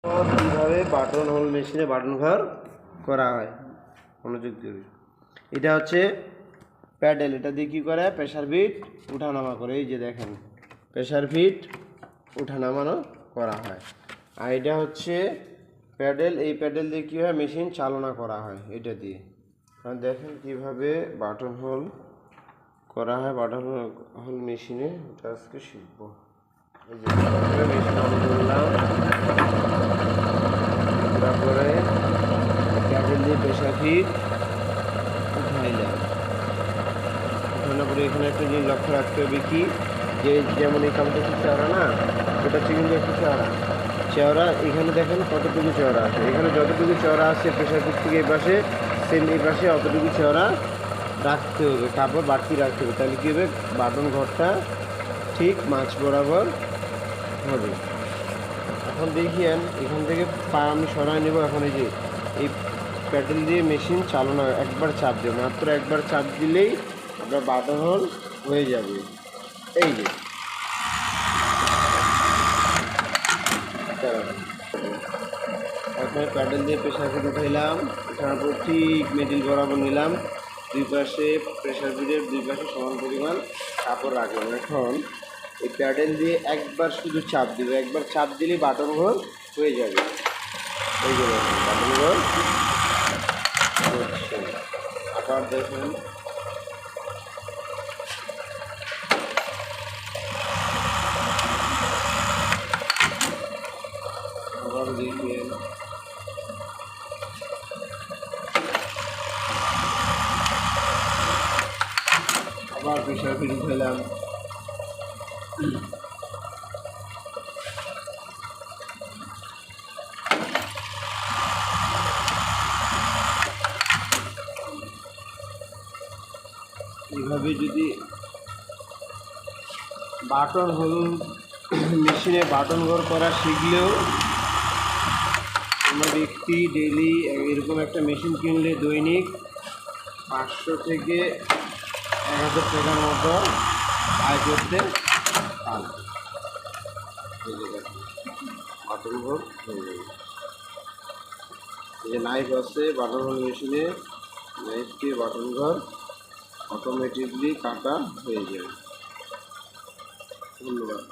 কীভাবে button whole মেশিনে button ঘর করা হয় মনোযোগ দিয়ে। এটা হচ্ছে প্যাডেল, এটা দিয়ে কী করে প্রেসার ফিট উঠানামা করে। এই যে দেখেন প্রেসার ফিট উঠানামানো করা হয়। আর এটা হচ্ছে প্যাডেল, এই প্যাডেল দিয়ে কী হয় মেশিন চালনা করা হয় এটা দিয়ে। কারণ দেখেন কীভাবে বাটন হোল করা হয় বাটন হোল মেশিনে, এটা আজকে শিখব। এই যে মেশিন অন করলাম, তারপরে প্যাডেল দিয়ে প্রেসার ফিট উঠাইলাম। উঠানোর পরে এখানে একটা জিনিস লক্ষ্য রাখতে হবে কি, যে যেমন এই কামটা একটু চেওড়া না, এটা হচ্ছে কিন্তু একটু চেওড়া। এখানে দেখেন কতটুকু চেওড়া আছে, এখানে যতটুকু চেওড়া আছে প্রেসার ফিট থেকে এই পাশে সেম এই পাশে অতটুকু চেওড়া রাখতে হবে, কাপড় বাড়তি রাখতে হবে। তাহলে কী হবে বাটন ঘরটা ঠিক মাছ বরাবর হবে। এখন দেখিয়েন এখান থেকে পা আমি সরাই নেব। এখন এই যে এই প্যাডেল দিয়ে মেশিন চালানো, একবার চাপ দেবে, মাত্র একবার চাপ দিলেই আপনার বাটন হোল হয়ে যাবে। এই যে এখন প্যাডেল দিয়ে প্রেসার ফিট উঠাইলাম, উঠানোর পর ঠিক মিডিল বরাবর নিলাম, দুই পাশে প্রেসার ফিটের দুই পাশে সমান পরিমাণ কাপড় রাখলাম। এখন এই প্যাডেল দিয়ে একবার শুধু চাপ দিবে, একবার চাপ দিলেই বাটন ঘর হয়ে যাবে। এই যে বাটন ঘর হচ্ছে। আবার দেখুন আবার দেখেন আবার প্রেসার ফিট উঠাইলাম। এইভাবে যদি বাটন হোল মেশিনে বাটন ঘর করা শিখলেও কোনো ব্যক্তি ডেইলি এরকম একটা মেশিন কিনলে দৈনিক 500 থেকে 1000 টাকার মতো আয় করতে পারে। বাটন ঘর হয়ে যাবে। এই যে নাইফ আছে বাটন হোল মেশিনে, নাইফ দিয়ে বাটন ঘর অটোমেটিকলি কাটা হয়ে যাবে। ধন্যবাদ।